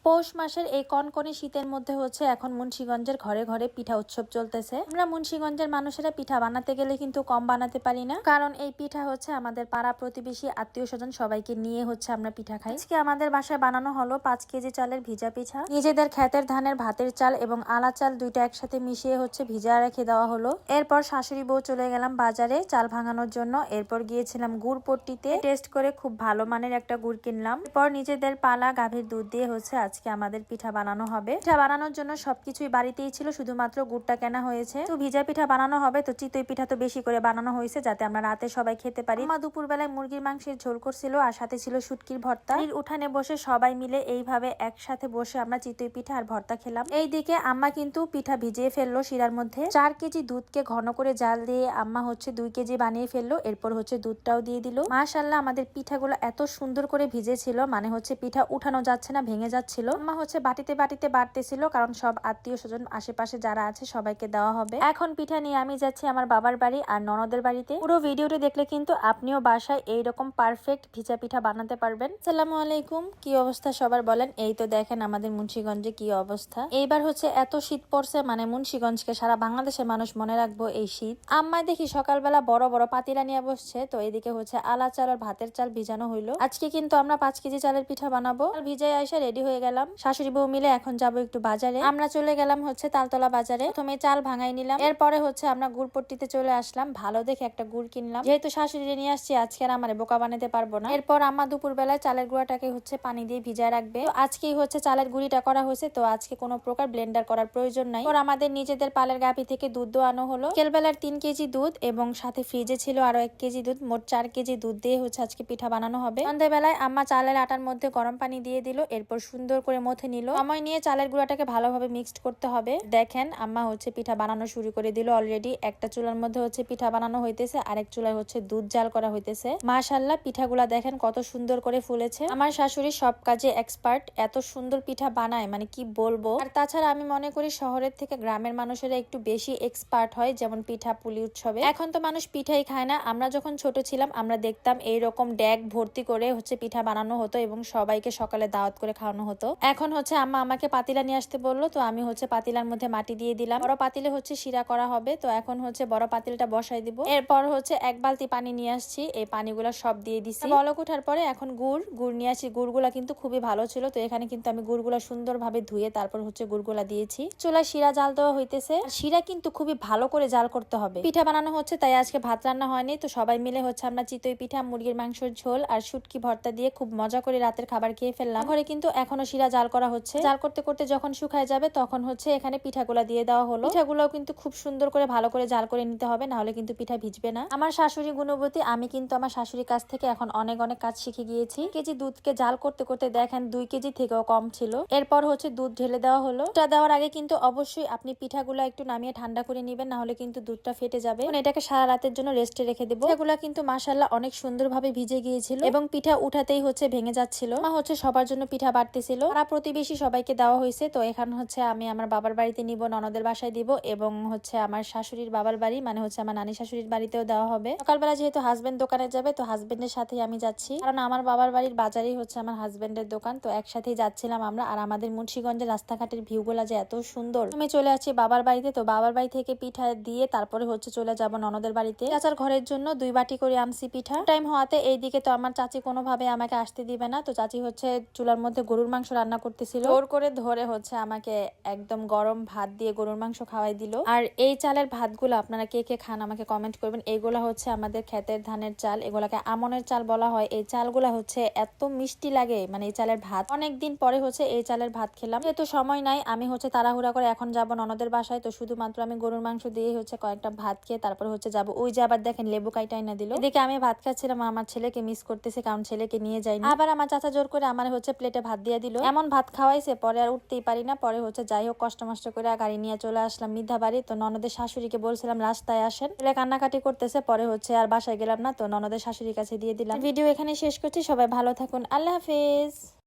পৌষ মাসের এই কনকনে শীতের মধ্যে হচ্ছে এখন মুন্সিগঞ্জের ঘরে ঘরে পিঠা উৎসব চলতেছে। আমরা মুন্সিগঞ্জের মানুষেরা পিঠা বানাতে গেলে কিন্তু কম বানাতে পারি না, কারণ এই পিঠা হচ্ছে আমাদের পাড়া প্রতিবেশী আত্মীয় স্বজন সবাইকে নিয়ে হচ্ছে আমরা পিঠা খাই। আজকে আমাদের বাসায় বানানো হলো 5 কেজি চালের ভিজা পিঠা। নিজেদের ক্ষেতের ধানের ভাতের চাল এবং আলা চাল দুইটা একসাথে মিশিয়ে হচ্ছে ভিজা রেখে দেওয়া হলো। এরপর শাশুড়ি বউ চলে গেলাম বাজারে চাল ভাঙানোর জন্য। এরপর গিয়েছিলাম গুড় পট্টিতে, টেস্ট করে খুব ভালো মানের একটা গুড় কিনলাম। এরপর নিজেদের পালা গাভীর দুধ দিয়ে হচ্ছে আজকে আমাদের পিঠা বানানো হবে। পিঠা বানানোর জন্য সবকিছুই বাড়িতেই ছিল, শুধুমাত্র গুড়টা কেনা হয়েছে। তো ভিজা পিঠা বানানো হবে, তো চিতই পিঠা তো বেশি করে বানানো হয়েছে যাতে আমরা রাতে সবাই খেতে পারি। মা দুপুর বেলায় মুরগির মাংসের ঝোল করছিল আর সাথে ছিল শুটকির ভর্তা। উঠানে বসে সবাই মিলে এইভাবে একসাথে বসে আমরা চিতই পিঠা আর ভর্তা খেলাম। এইদিকে আম্মা কিন্তু পিঠা ভিজিয়ে ফেললো শিরার মধ্যে। 4 কেজি দুধকে ঘন করে জাল দিয়ে আম্মা হচ্ছে 2 কেজি বানিয়ে ফেললো। এরপর হচ্ছে দুধটাও দিয়ে দিল। মাশাআল্লাহ, আমাদের পিঠাগুলো এত সুন্দর করে ভিজেছিল, মানে হচ্ছে পিঠা উঠানো যাচ্ছে না, ভেঙে যাচ্ছিল। আম্মা হচ্ছে বাটিতে বাটিতে বাড়তেছিল, কারণ সব আত্মীয় স্বজন আশেপাশে যারা আছে সবাইকে দেওয়া হবে। এখন পিঠা নিয়ে আমি যাচ্ছি আমার বাবার বাড়ি আর ননদের বাড়িতে। পুরো ভিডিওটি দেখলে কিন্তু আপনিও বাসায় এইরকম পারফেক্ট ভিজা পিঠা বানাতে পারবেন। আসসালামু আলাইকুম, কি অবস্থা সবার বলেন? এই তো দেখেন আমাদের মুন্সিগঞ্জে কি অবস্থা। এইবার হচ্ছে এত শীত পড়ছে, মানে মুন্সিগঞ্জকে সারা বাংলাদেশের মানুষ মনে রাখবো এই শীত। আম্মাই দেখি সকালবেলা বড় বড় পাতিলা নিয়ে বসছে। তো এদিকে হচ্ছে আলা চাল আর ভাতের চাল ভিজানো হইলো। আজকে কিন্তু আমরা 5 কেজি চালের পিঠা বানাবো। ভিজাই আইসা রেডি হয়ে গেলাম। শাশুড়ি বউ মিলে এখন যাবো একটু বাজারে। আমরা চলে গেলাম হচ্ছে তালতলা বাজারে। প্রথমে চাল ভাঙাই নিলাম, এরপরে হচ্ছে আমরা গুড়পট্টিতে চলে আসলাম। ভালো দেখে একটা গুড় কিনলাম, যেহেতু শাশুড়ি নিয়ে আসছি আজকে আর আমার বোকা বানাতে পারবো না। এরপর আম্মা দুপুর বেলায় চালের গুঁড়াটাকে হচ্ছে পানি দিয়ে ভিজায় রাখবে। তো আজকেই হচ্ছে চালের গুঁড়িটা করা হয়েছে, তো আজকে কোনো প্রকার ব্লেন্ডার করার প্রয়োজন নাই। ওর আমাদের নিজেদের পালের গাভী থেকে দুধ দোয়ানো হলো। বিকেলবেলার 3 কেজি দুধ এবং সাথে ফ্রিজে ছিল আরো 1 কেজি দুধ, মোট 4 কেজি দুধ দিয়ে হচ্ছে আজকে পিঠা বানানো হবে। সন্ধ্যাবেলায় আম্মা চালের আটার মধ্যে গরম পানি দিয়ে দিল, এরপর সুন্দর করে মথে নিল। সময় নিয়ে চালের গুঁড়াটাকে ভালোভাবে মিক্সড করতে হবে। দেখেন আম্মা হচ্ছে পিঠা বানানো শুরু করে দিল অলরেডি। একটা চুলার মধ্যে হচ্ছে পিঠা বানানো হইতেছে, আরেক চুলায় হচ্ছে দুধ জাল করা হইতেছে। মাশাআল্লাহ, পিঠাগুলা দেখেন কত সুন্দর করে ফুলেছে। আমার শাশুড়ি সব কাজে এক্সপার্ট, এত সুন্দর পিঠা বানায় মানে কি বলবো। আর তাছাড়া আমি মনে করি শহরের থেকে গ্রামের মানুষেরা একটু বেশি এক্সপার্ট হয়, যেমন পিঠা পুলি উৎসবে। এখন তো মানুষ পিঠাই খায় না। আমরা যখন ছোট ছিলাম আমরা দেখতাম এইরকম ড্যাগ ভর্তি করে হচ্ছে পিঠা বানানো হতো এবং সবাইকে সকালে দাওয়াত করে খাওয়ানো হতো। এখন হচ্ছে আম্মা আমাকে পাতিলা নিয়ে আসতে বললো, তো আমি হচ্ছে পাতিলার মধ্যে মাটি দিয়ে দিলাম। বড় পাতিলে হচ্ছে শিরা করা হবে, তো এখন হচ্ছে বড় পাতিলটা বসাই দিব। এরপর হচ্ছে 1 বালতি পানি নিয়ে আসছি, এই পানিগুলা সব দিয়ে দিছি। বলক ওঠার পরে এখন গুড় নিয়ে আসছি। গুড়গুলা কিন্তু খুবই ভালো ছিল, তো এখানে কিন্তু আমি গুড়গুলা সুন্দরভাবে ধুয়ে তারপর হচ্ছে গুড়গুলা দিয়েছি। চুলায় শিরা জাল দেওয়া হইতেছে। শিরা কিন্তু খুবই ভালো করে জাল করতে হবে। পিঠা বানানো হচ্ছে, তাই আজকে ভাত রান্না হয়নি। তো সবাই মিলে হচ্ছে আমরা চিতই পিঠা, মুরগির মাংসের ঝোল আর শুটকি ভর্তা দিয়ে খুব মজা করে রাতের খাবার খেয়ে ফেললাম। ঘরে কিন্তু এখনো শিরা জাল করা হচ্ছে। জাল করতে করতে যখন শুকায় যাবে তখন হচ্ছে এখানে পিঠাগুলা দিয়ে দেওয়া হলো। পিঠাগুলোও কিন্তু খুব সুন্দর করে ভালো করে জাল করে নিতে হবে, না হলে কিন্তু পিঠা ভিজবে না। আমার শাশুড়ি গুণবতী, আমি কিন্তু আমার শাশুড়ির কাছ থেকে এখন অনেক কাজ শিখে গিয়েছি। কেজি দুধকে জাল করতে করতে দেখেন 2 কেজি থেকেও কম ছিল। এরপর হচ্ছে দুধ ঢেলে দেওয়া হলো। দুধটা দেওয়ার আগে কিন্তু অবশ্যই আপনি পিঠাগুলা একটু নামিয়ে ঠান্ডা করে নিবেন, না হলে কিন্তু দুধটা ফেটে যাবে। এটাকে সারা রাতের জন্য রেস্টে রেখে দেবো। এগুলা কিন্তু মাশাআল্লাহ অনেক সুন্দরভাবে ভিজে গিয়েছিল এবং পিঠা উঠাতেই হচ্ছে ভেঙে যাচ্ছিল। মা হচ্ছে সবার জন্য পিঠা বাড়তেছিল, তারা প্রতিবেশী সবাইকে দেওয়া হয়েছে। তো এখন হচ্ছে আমি আমার বাবার বাড়িতে নিব, ননদের বাসায় দিব এবং হচ্ছে আমার শাশুড়ির বাবার বাড়ি, মানে হচ্ছে আমার নানি শাশুড়ির বাড়িতেও দেওয়া হবে। সকালবেলা যেহেতু হাজবেন্ড দোকানে যাবে, তো হাজবেন্ডের সাথেই আমি যাচ্ছি, কারণ আমার বাবার বাড়ির বাজারেই হচ্ছে আমার হাজবেন্ডের দোকান। তো একসাথেই যাচ্ছিলাম আমরা। আর আমাদের মুন্সিগঞ্জের রাস্তাঘাটের ভিউ গুলা যে এত সুন্দর। আমি চলে আসছি বাবার বাড়িতে। তো বাবার বাড়ি থেকে পিঠা দিয়ে তারপরে হচ্ছে চলে যাব ননদের বাড়িতে। চাচার ঘরের জন্য 2 বাটি করে আনছি পিঠা। টাইম হওয়াতে এইদিকে তো আমার চাচি কোনোভাবে আমাকে আসতে দিবে না। তো চাচি হচ্ছে চুলার মধ্যে গরুর মাংস রান্না করতেছিল। জোর করে ধরে হচ্ছে আমাকে একদম গরম ভাত দিয়ে গরুর মাংস খাওয়াই দিল। আর এই চালের ভাতগুলো আপনারা কে কে খান আমাকে কমেন্ট করবেন। এইগুলা হচ্ছে আমাদের ক্ষেতের ধানের চাল, এগুলাকে আমনের চাল বলা হয়। এই চালগুলা হচ্ছে এত মিষ্টি লাগে, মানে এই চালের ভাত। অনেকদিন পরে হচ্ছে এই চালের ভাত খেলাম। যেহেতু সময় নাই, আমি হচ্ছে তাড়াহুড়া করে এখন যাব ননদের বাসায়। তো শুধুমাত্র আমি গরুর মাংস দিয়ে হচ্ছে কয়েকটা ভাত খেয়ে তারপর হচ্ছে যাব। ওই যে আবার দেখেন লেবু কাইটাই না দিল। এদিকে আমি ভাত খাচ্ছিলাম, আমার ছেলেকে মিস করতেছে, কারণ ছেলেকে নিয়ে যাইনি। আবার আমার চাচা জোর করে আমার হচ্ছে প্লেটে ভাত দিয়ে দিল। এমন ভাত খাওয়াইছে, পরে আর উঠতেই পারি না। পরে হচ্ছে যাই হোক কষ্ট মষ্ট করে গাড়ি নিয়ে চলে আসলাম মিধা বাড়ি। তো ননদের শাশুড়িকে বলছিলাম রাস্তায় আসেন, ছেলে কান্নাকাটি করতেছে। পরে হচ্ছে আর বাসায় গেলাম না, তো ননদের শাশুড়ির কাছে দিয়ে দিলাম। ভিডিও এখানে শেষ করছি, সবাই ভালো থাকুন, আল্লাহ হাফেজ।